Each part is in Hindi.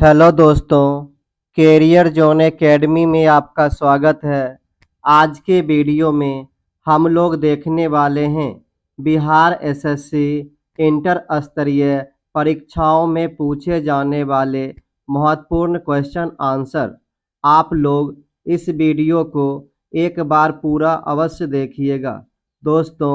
हेलो दोस्तों, कैरियर जोन एकेडमी में आपका स्वागत है। आज के वीडियो में हम लोग देखने वाले हैं बिहार एसएससी इंटर स्तरीय परीक्षाओं में पूछे जाने वाले महत्वपूर्ण क्वेश्चन आंसर। आप लोग इस वीडियो को एक बार पूरा अवश्य देखिएगा। दोस्तों,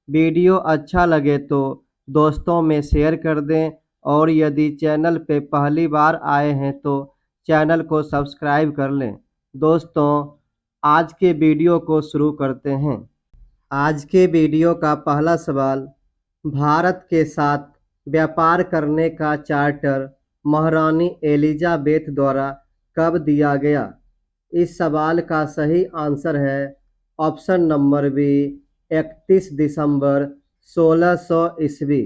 वीडियो अच्छा लगे तो दोस्तों में शेयर कर दें और यदि चैनल पे पहली बार आए हैं तो चैनल को सब्सक्राइब कर लें। दोस्तों, आज के वीडियो को शुरू करते हैं। आज के वीडियो का पहला सवाल, भारत के साथ व्यापार करने का चार्टर महारानी एलिजाबेथ द्वारा कब दिया गया? इस सवाल का सही आंसर है ऑप्शन नंबर बी, 31 दिसंबर 1600 ईस्वी।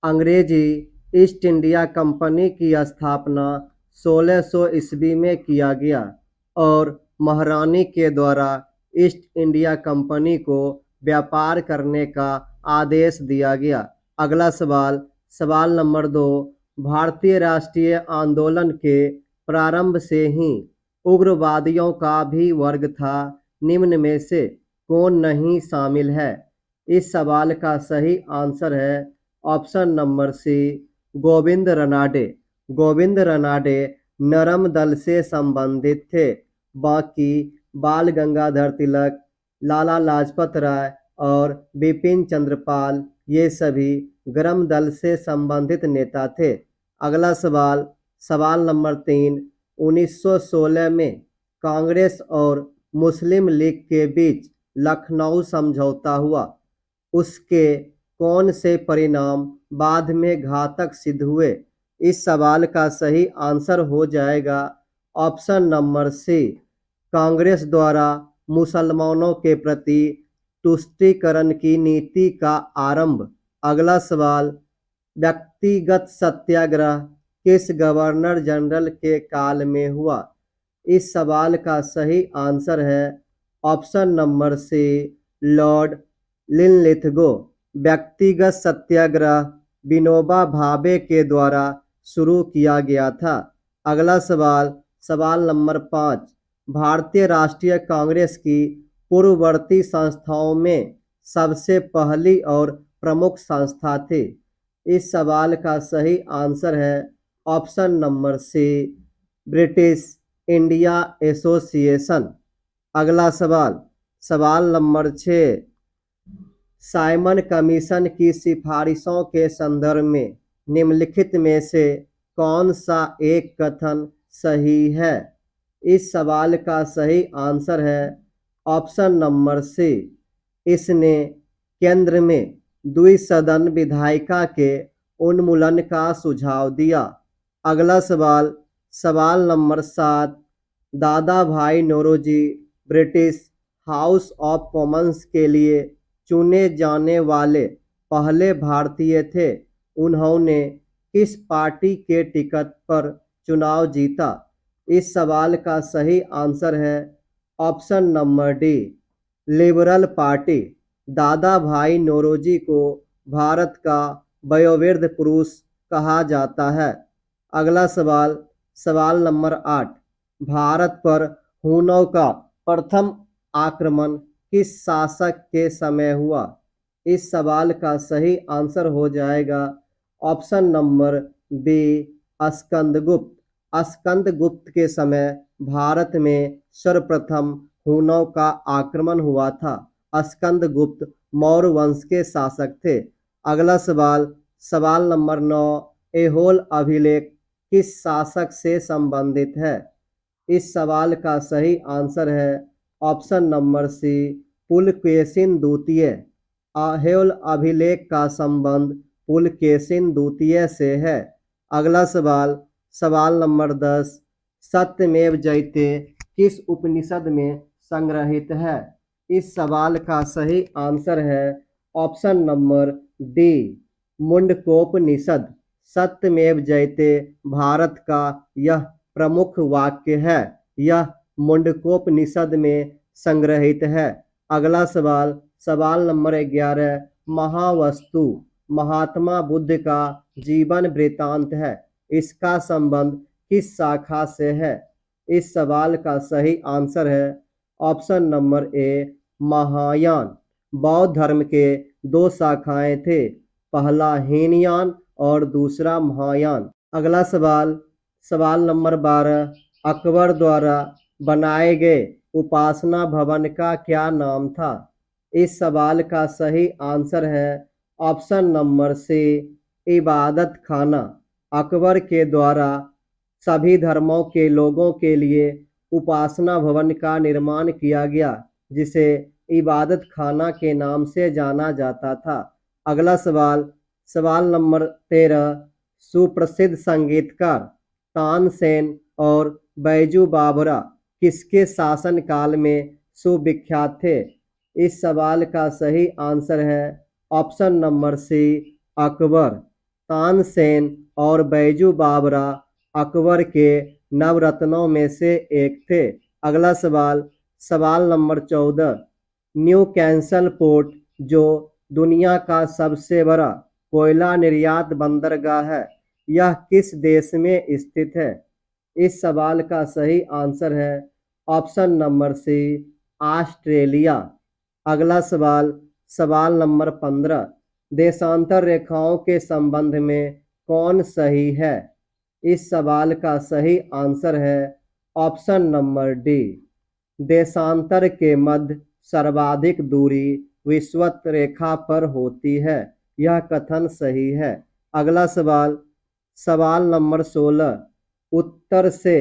अंग्रेजी ईस्ट इंडिया कंपनी की स्थापना 1600 ईस्वी में किया गया और महारानी के द्वारा ईस्ट इंडिया कंपनी को व्यापार करने का आदेश दिया गया। अगला सवाल, सवाल नंबर 2, भारतीय राष्ट्रीय आंदोलन के प्रारंभ से ही उग्रवादियों का भी वर्ग था, निम्न में से कौन नहीं शामिल है? इस सवाल का सही आंसर है option number C, Govind Ranade. Govind Ranade नरम दल से संबंधित थे, बाकी बाल गंगाधर तिलक, लाला लाजपत राय और बिपिन चंद्रपाल ये सभी गरम दल से संबंधित नेता थे। अगला सवाल, सवाल नंबर 3, 1916 में कांग्रेस और मुस्लिम लीग के बीच लखनऊ समझौता हुआ, उसके कौन से परिणाम बाद में घातक सिद्ध हुए? इस सवाल का सही आंसर हो जाएगा ऑप्शन नंबर सी, कांग्रेस द्वारा मुसलमानों के प्रति तुष्टीकरण की नीति का आरंभ। अगला सवाल, व्यक्तिगत सत्याग्रह किस गवर्नर जनरल के काल में हुआ? इस सवाल का सही आंसर है option number C, Lord Linlithgow. व्यक्तिगत सत्याग्रह विनोबा भावे के द्वारा शुरू किया गया था। अगला सवाल, सवाल नंबर 5, भारतीय राष्ट्रीय कांग्रेस की पूर्ववर्ती संस्थाओं में सबसे पहली और प्रमुख संस्था थी। इस सवाल का सही आंसर है option number C, British India Association. अगला सवाल, सवाल नंबर 6, साइमन कमीशन की सिफारिशों के संदर्भ में निम्नलिखित में से कौन सा एक कथन सही है? इस सवाल का सही आंसर है ऑप्शन नंबर सी, इसने केंद्र में द्विसदन विधायिका के उन्मूलन का सुझाव दिया। अगला सवाल, सवाल number 7, Dadabhai Naoroji British House of Commons के लिए चुने जाने वाले पहले भारतीय थे, उन्होंने किस पार्टी के टिकट पर चुनाव जीता? इस सवाल का सही आंसर है option number D, liberal party. दादा भाई नौरोजी को भारत का वयोवृद्ध पुरुष कहा जाता है। अगला सवाल, सवाल नंबर 8, भारत पर हुनों का प्रथम आक्रमण किस शासक के समय हुआ? इस सवाल का सही आंसर हो जाएगा option number B, Skandagupta. Skandagupta के समय भारत में सर्वप्रथम हुनों का आक्रमण हुआ था। स्कंदगुप्त मौर्य वंश के शासक थे। अगला सवाल, सवाल नंबर 9, ऐहोल अभिलेख किस शासक से संबंधित है? इस सवाल का सही आंसर है ऑप्शन नंबर सी, पुलकेशिन द्वितीय। ऐहोल अभिलेख का संबंध पुलकेशिन द्वितीय से है। अगला सवाल, सवाल नंबर 10, सत्यमेव जयते किस उपनिषद में संग्रहित है? इस सवाल का सही आंसर है ऑप्शन नंबर डी, मुंडकोपनिषद। सत्यमेव जयते भारत का यह प्रमुख वाक्य है, यह मुंडकोपनिषद में संग्रहित है। अगला सवाल, सवाल नंबर 11, महावस्तु महात्मा बुद्ध का जीवन वृत्तांत है, इसका संबंध किस शाखा से है? इस सवाल का सही आंसर है ऑप्शन नंबर ए महायान। बौद्ध धर्म के दो शाखाएं थे, पहला हीनयान और दूसरा महायान। अगला सवाल, सवाल नंबर 12, अकबर द्वारा बनाए गए उपासना भवन का क्या नाम था? इस सवाल का सही आंसर है ऑप्शन नंबर सी इबादत खाना। अकबर के द्वारा सभी धर्मों के लोगों के लिए उपासना भवन का निर्माण किया गया, जिसे इबादत खाना के नाम से जाना जाता था। अगला सवाल, सवाल नंबर 13, सुप्रसिद्ध संगीतकार तानसेन और बैजू बावरा किसके शासन काल में सुविख्यात थे? इस सवाल का सही आंसर है option number C Akbar. Tansen और बैजू बावरा अकबर के नवरत्नों में से एक थे। अगला सवाल, सवाल नंबर 14, न्यू कैंसल पोर्ट जो दुनिया का सबसे बड़ा कोयला निर्यात बंदरगाह है, यह किस देश में स्थित है? इस सवाल का सही आंसर है ऑप्शन नंबर सी ऑस्ट्रेलिया। अगला सवाल, सवाल नंबर 15, देशांतर रेखाओं के संबंध में कौन सही है? इस सवाल का सही आंसर है ऑप्शन नंबर डी। देशांतर के मध्य सर्वाधिक दूरी विषुवत रेखा पर होती है, यह कथन सही है। अगला सवाल, सवाल नंबर 16, उत्तर से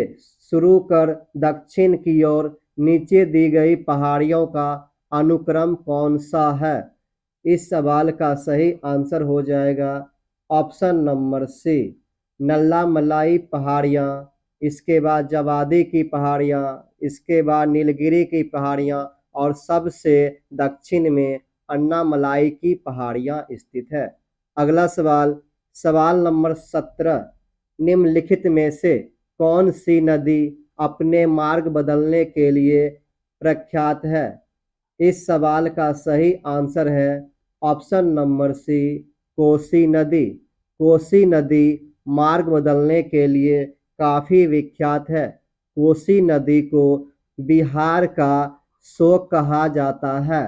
शुरू कर दक्षिण की ओर नीचे दी गई पहाड़ियों का अनुक्रम कौन सा है? इस सवाल का सही आंसर हो जाएगा ऑप्शन नंबर सी नल्लामलाई पहाड़ियाँ, इसके बाद जवादी की पहाड़ियाँ, इसके बाद नीलगिरी की पहाड़ियाँ और सबसे दक्षिण में अन्नामलाई की पहाड़ियाँ स्थित है। अगला सवाल, सवाल नंबर 17, निम्नलिखित में से कौन सी नदी अपने मार्ग बदलने के लिए प्रख्यात है? इस सवाल का सही आंसर है ऑप्शन नंबर सी कोसी नदी। कोसी नदी मार्ग बदलने के लिए काफ़ी विख्यात है। कोसी नदी को बिहार का शोक कहा जाता है।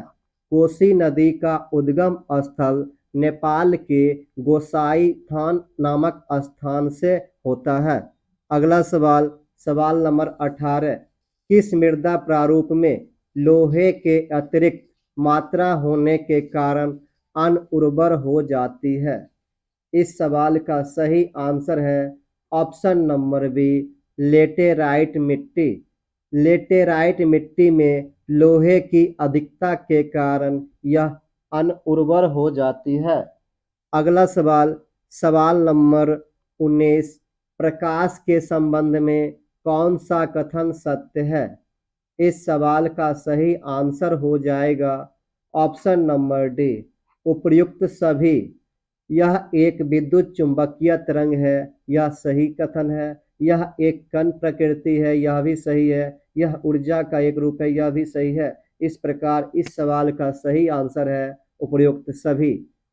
कोसी नदी का उद्गम स्थल नेपाल के गोसाई थान नामक स्थान से होता है। अगला सवाल, सवाल नंबर 18, किस मृदा प्रारूप में लोहे के अतिरिक्त मात्रा होने के कारण अनउर्वर हो जाती है? इस सवाल का सही आंसर है ऑप्शन नंबर बी लेटेराइट मिट्टी। लेटेराइट मिट्टी में लोहे की अधिकता के कारण यह अनउर्वर हो जाती है। अगला सवाल, सवाल नंबर 19, प्रकाश के संबंध में कौन सा कथन सत्य है? इस सवाल का सही आंसर हो जाएगा ऑप्शन नंबर डी उपर्युक्त सभी। यह एक विद्युत चुंबकीय तरंग है, यह सही कथन है। यह एक कण प्रकृति है, यह भी सही है। यह ऊर्जा का एक रूप है, यह भी सही है। इस प्रकार इस सवाल का सही आंसर है उपर्युक्त सभी।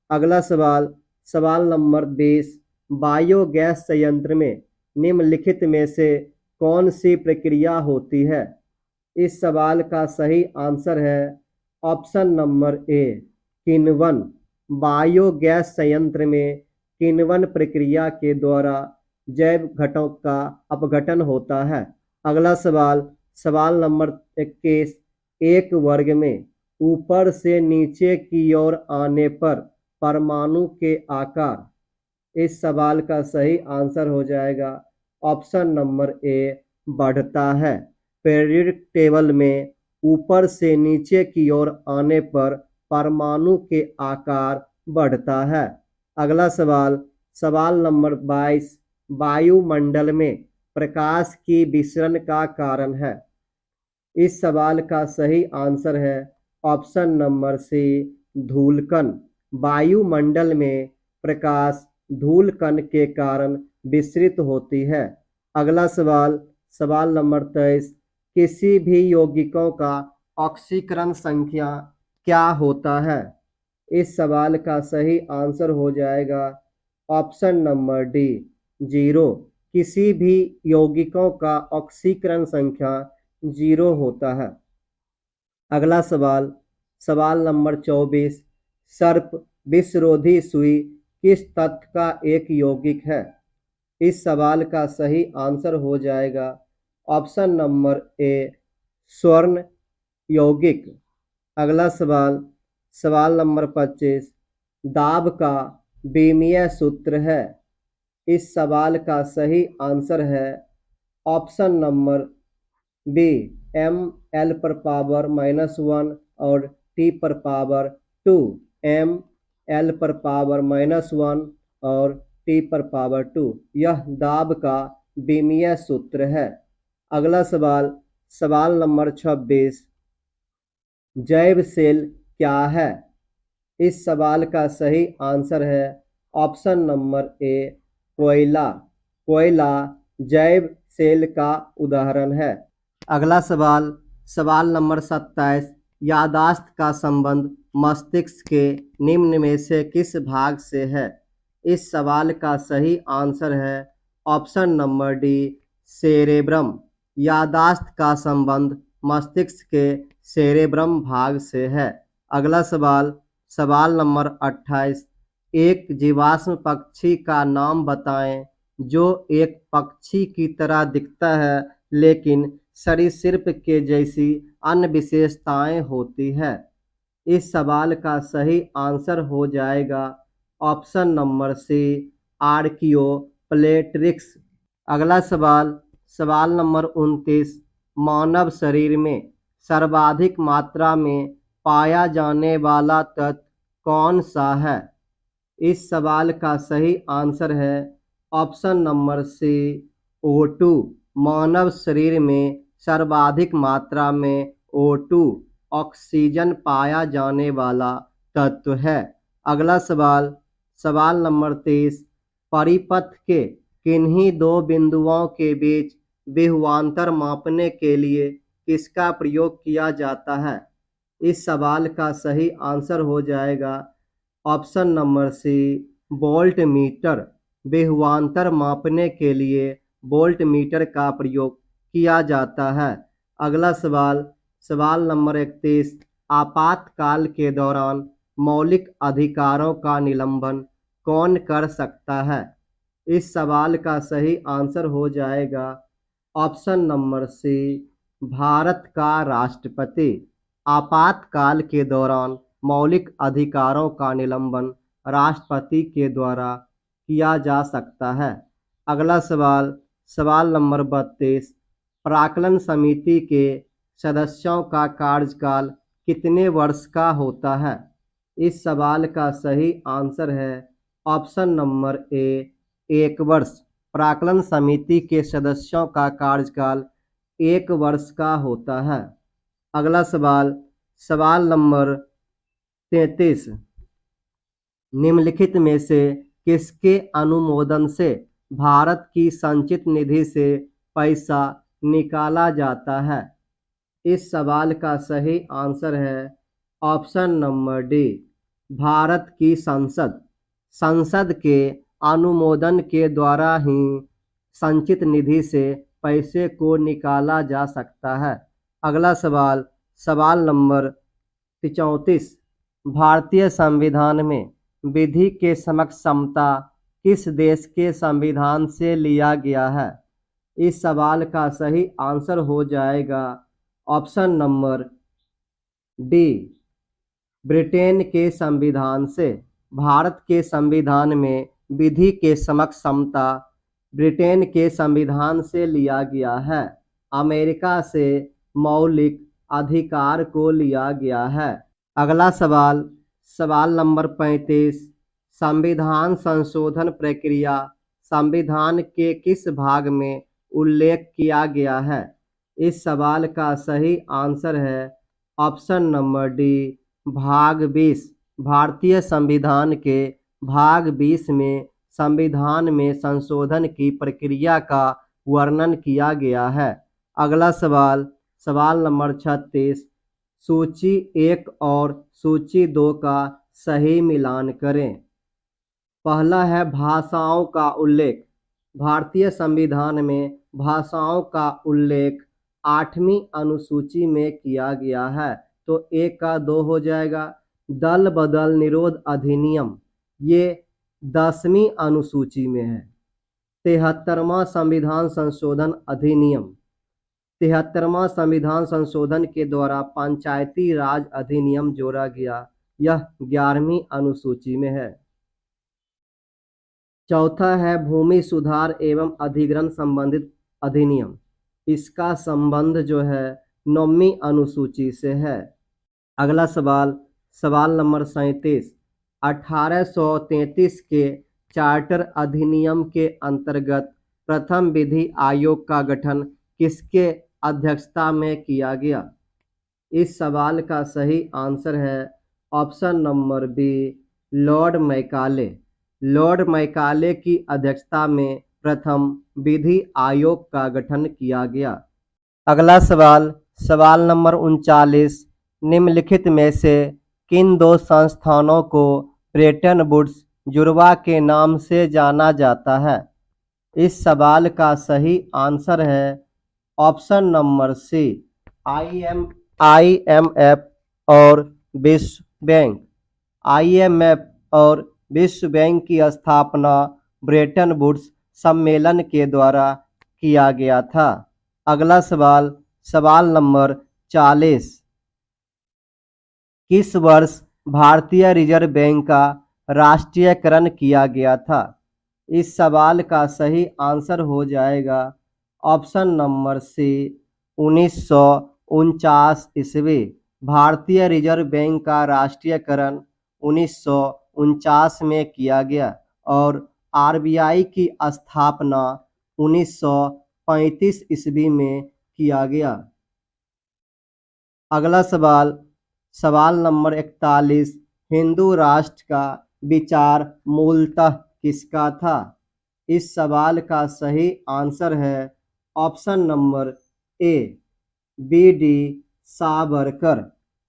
अगला सवाल, सवाल नंबर 20, बायोगैस संयंत्र में निम्नलिखित में से कौन सी प्रक्रिया होती है? इस सवाल का सही आंसर है ऑप्शन नंबर ए किण्वन। बायोगैस संयंत्र में किण्वन प्रक्रिया के द्वारा जैव घटकों का अपघटन होता है। अगला सवाल, सवाल नंबर 21, एक वर्ग में ऊपर से नीचे की ओर आने पर परमाणु के आकार। इस सवाल का सही आंसर हो जाएगा ऑप्शन नंबर ए बढ़ता है। पीरियोडिक टेबल में ऊपर से नीचे की ओर आने पर परमाणु के आकार बढ़ता है। अगला सवाल, सवाल नंबर 22, वायुमंडल में प्रकाश की विसरण का कारण है। इस सवाल का सही आंसर है ऑप्शन नंबर सी धूलकण। वायुमंडल में प्रकाश धूलकण के कारण विसरित होती है। अगला सवाल, सवाल नंबर 23, किसी भी यौगिकों का ऑक्सीकरण संख्या क्या होता है? इस सवाल का सही आंसर हो जाएगा ऑप्शन नंबर डी 0। किसी भी यौगिकों का ऑक्सीकरण संख्या 0 होता है। अगला सवाल, सवाल नंबर 24, सर्प विषरोधी सुई किस तत्व का एक यौगिक है? इस सवाल का सही आंसर हो जाएगा ऑप्शन नंबर ए, स्वर्ण यौगिक। अगला सवाल, सवाल नंबर 25, दाब का विमीय सूत्र है? इस सवाल का सही आंसर है option number B, M L पर पावर -1 और टी पर पावर 2, एम एल पर पावर -1 और टी पर पावर 2, यह दाब का विमीय सूत्र है। अगला सवाल, सवाल नंबर 26, जैव सेल क्या है? इस सवाल का सही आंसर है ऑप्शन नंबर ए, कोयला। कोयला जैव सेल का उदाहरण है। अगला सवाल, सवाल नंबर 27, याददाश्त का संबंध मस्तिष्क के निम्न में से किस भाग से है? इस सवाल का सही आंसर है ऑप्शन नंबर डी, सेरेब्रम। याददाश्त का संबंध मस्तिष्क के सेरेब्रम भाग से है। अगला सवाल, सवाल नंबर 28, एक जीवाश्म पक्षी का नाम बताएं जो एक पक्षी की तरह दिखता है लेकिन सरीसृप के जैसी अन्य विशेषताएं होती है। इस सवाल का सही आंसर हो जाएगा ऑप्शन नंबर सी, आर्कियोप्लेट्रिक्स। अगला सवाल, सवाल नंबर 29, मानव शरीर में सर्वाधिक मात्रा में पाया जाने वाला तत्व कौन सा है? इस सवाल का सही आंसर है ऑप्शन नंबर सी, O2। मानव शरीर में सर्वाधिक मात्रा में O2 ऑक्सीजन पाया जाने वाला तत्व है। अगला सवाल, सवाल नंबर 30, परिपथ के किन्हीं दो बिंदुओं के बीच विभवांतर मापने के लिए किसका प्रयोग किया जाता है? इस सवाल का सही आंसर हो जाएगा option number C, voltmeter. विभवांतर मापने के लिए वोल्ट मीटर का प्रयोग किया जाता है। अगला सवाल, सवाल नंबर 31, आपातकाल के दौरान मौलिक अधिकारों का निलंबन कौन कर सकता है? इस सवाल का सही आंसर हो जाएगा ऑप्शन नंबर सी, भारत का राष्ट्रपति। आपातकाल के दौरान मौलिक अधिकारों का निलंबन राष्ट्रपति के द्वारा किया जा सकता है। अगला सवाल, सवाल नंबर 32, प्राक्कलन समिति के सदस्यों का कार्यकाल कितने वर्ष का होता है? इस सवाल का सही आंसर है ऑप्शन नंबर ए, 1 वर्ष। प्राक्कलन समिति के सदस्यों का कार्यकाल 1 वर्ष का होता है। अगला सवाल, सवाल नंबर 33, निम्नलिखित में से किसके अनुमोदन से भारत की संचित निधि से पैसा निकाला जाता है? इस सवाल का सही आंसर है ऑप्शन नंबर डी, भारत की संसद। संसद के अनुमोदन के द्वारा ही संचित निधि से पैसे को निकाला जा सकता है। अगला सवाल, सवाल नंबर 34, भारतीय संविधान में विधि के समक्ष समता किस देश के संविधान से लिया गया है? इस सवाल का सही आंसर हो जाएगा ऑप्शन नंबर डी, ब्रिटेन के संविधान से। भारत के संविधान में विधि के समक्ष समता ब्रिटेन के संविधान से लिया गया है। अमेरिका से मौलिक अधिकार को लिया गया है। अगला सवाल, सवाल नंबर 35, संविधान संशोधन प्रक्रिया संविधान के किस भाग में उल्लेख किया गया है? इस सवाल का सही आंसर है ऑप्शन नंबर डी, भाग 20। भारतीय संविधान के भाग 20 में संविधान में संशोधन की प्रक्रिया का वर्णन किया गया है। अगला सवाल, सवाल नंबर 36, सूची 1 और सूची 2 का सही मिलान करें। पहला है भाषाओं का उल्लेख। भारतीय संविधान में भाषाओं का उल्लेख 8वीं अनुसूची में किया गया है। तो 1 का 2 हो जाएगा। दल बदल निरोध अधिनियम ये 10वीं अनुसूची में है। 73वां संविधान संशोधन अधिनियम 73वां संविधान संशोधन के द्वारा पंचायती राज अधिनियम जोड़ा गया, यह 11वीं अनुसूची में है। चौथा है भूमि सुधार एवं अधिग्रहण संबंधित अधिनियम, इसका संबंध जो है 9वीं अनुसूची से है। अगला सवाल, सवाल नंबर 37, 1833 के चार्टर अधिनियम के अंतर्गत प्रथम विधि आयोग का गठन किसके अध्यक्षता में किया गया? इस सवाल का सही आंसर है option number B, Lord Macaulay. Lord Macaulay की अध्यक्षता में प्रथम विधि आयोग का गठन किया गया। अगला सवाल, सवाल नंबर 39, निम्नलिखित में से किन दो संस्थानों को ब्रेटन वुड्स जुड़वा के नाम से जाना जाता है? इस सवाल का सही आंसर है ऑप्शन नंबर सी, IMF और विश्व बैंक। IMF और विश्व बैंक की स्थापना ब्रेटन वुड्स सम्मेलन के द्वारा किया गया था। अगला सवाल, सवाल नंबर 40, किस वर्ष भारतीय रिजर्व बैंक का राष्ट्रीयकरण किया गया था? इस सवाल का सही आंसर हो जाएगा ऑप्शन नंबर सी, 1949 ईस्वी। भारतीय रिजर्व बैंक का राष्ट्रीयकरण 1949 में किया गया और RBI की स्थापना 1935 ईस्वी में किया गया। अगला सवाल, सवाल नंबर 41, हिंदू राष्ट्र का विचार मूलतः किसका था? इस सवाल का सही आंसर है option number A, BD Savarkar.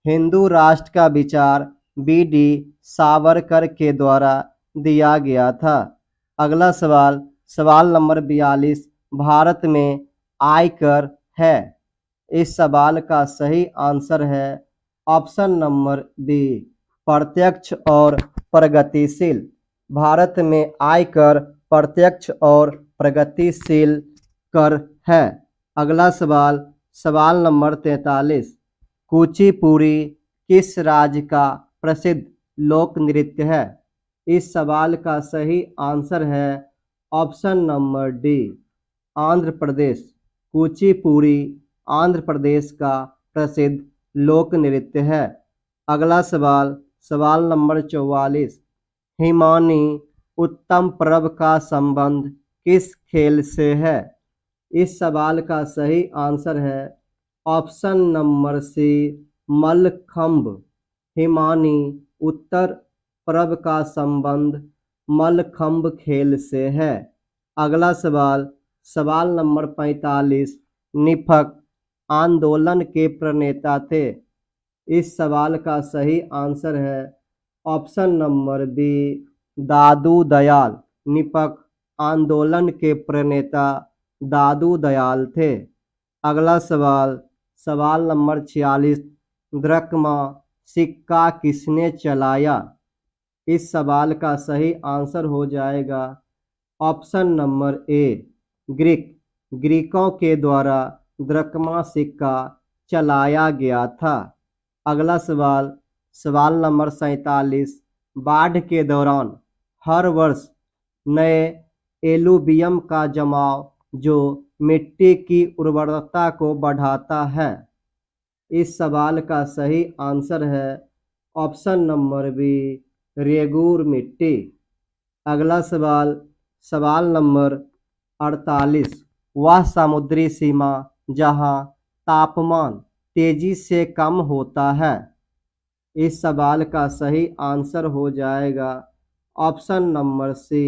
Hindu राष्ट्र का विचार BD सावरकर के द्वारा दिया गया था। अगला सवाल, सवाल नंबर 42, भारत में आयकर है? इस सवाल का सही आंसर है ऑप्शन नंबर बी, प्रत्यक्ष और प्रगतिशील। भारत में आयकर प्रत्यक्ष और प्रगतिशील कर है। अगला सवाल, सवाल नंबर 43, कुचिपुड़ी किस राज्य का प्रसिद्ध लोक नृत्य है? इस सवाल का सही आंसर है option number D, Andhra Pradesh. Kuchipudi Andhra Pradesh का प्रसिद्ध लोक नृत्य है। अगला सवाल, सवाल नंबर 44, हिमानी उत्तम पर्व का संबंध किस खेल से है? इस सवाल का सही आंसर है option number C, mallakhamb. Himani Uttar Parv का संबंध मल्लखंब खेल से है। अगला सवाल, सवाल नंबर 45, निफक आंदोलन के प्रणेता थे? इस सवाल का सही आंसर है ऑप्शन नंबर बी, दादू दयाल। निफक आंदोलन के प्रणेता दादू दयाल थे। अगला सवाल, सवाल नंबर 46, द्रकमा सिक्का किसने चलाया? इस सवाल का सही आंसर हो जाएगा ऑप्शन नंबर ए, ग्रीकों के द्वारा द्रकमा सिक्का चलाया गया था। अगला सवाल, सवाल नंबर 47, बाढ़ के दौरान हर वर्ष नए एलुवियम का जमाव जो मिट्टी की उर्वरता को बढ़ाता है। इस सवाल का सही आंसर है ऑप्शन नंबर बी, रेगूर मिट्टी। अगला सवाल, सवाल नंबर 48, वह समुद्री सीमा जहां तापमान तेजी से कम होता है? इस सवाल का सही आंसर हो जाएगा ऑप्शन नंबर सी,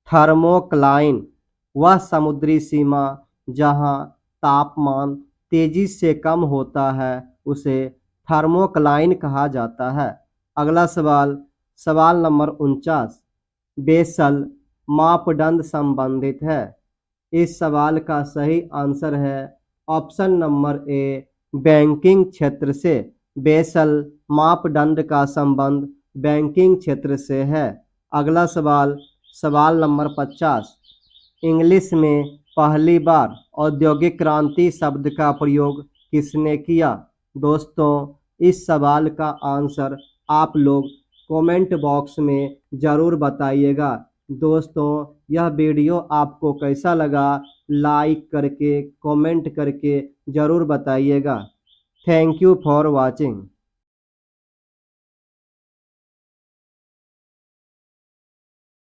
थर्मोक्लाइन। वह समुद्री सीमा जहां तापमान तेजी से कम होता है उसे थर्मोक्लाइन कहा जाता है। अगला सवाल, सवाल नंबर 49, बेसल मापदंड संबंधित है? इस सवाल का सही आंसर है ऑप्शन नंबर ए, बैंकिंग क्षेत्र से। बेसल मापदंड का संबंध बैंकिंग क्षेत्र से है। अगला सवाल, सवाल नंबर 50। इंग्लिश में पहली बार औद्योगिक क्रांति शब्द का प्रयोग किसने किया? दोस्तों, इस सवाल का आंसर आप लोग कमेंट बॉक्स में ज़रूर बताइएगा। दोस्तों, यह वीडियो आपको कैसा लगा, लाइक करके कमेंट करके ज़रूर बताइएगा। Thank you for watching.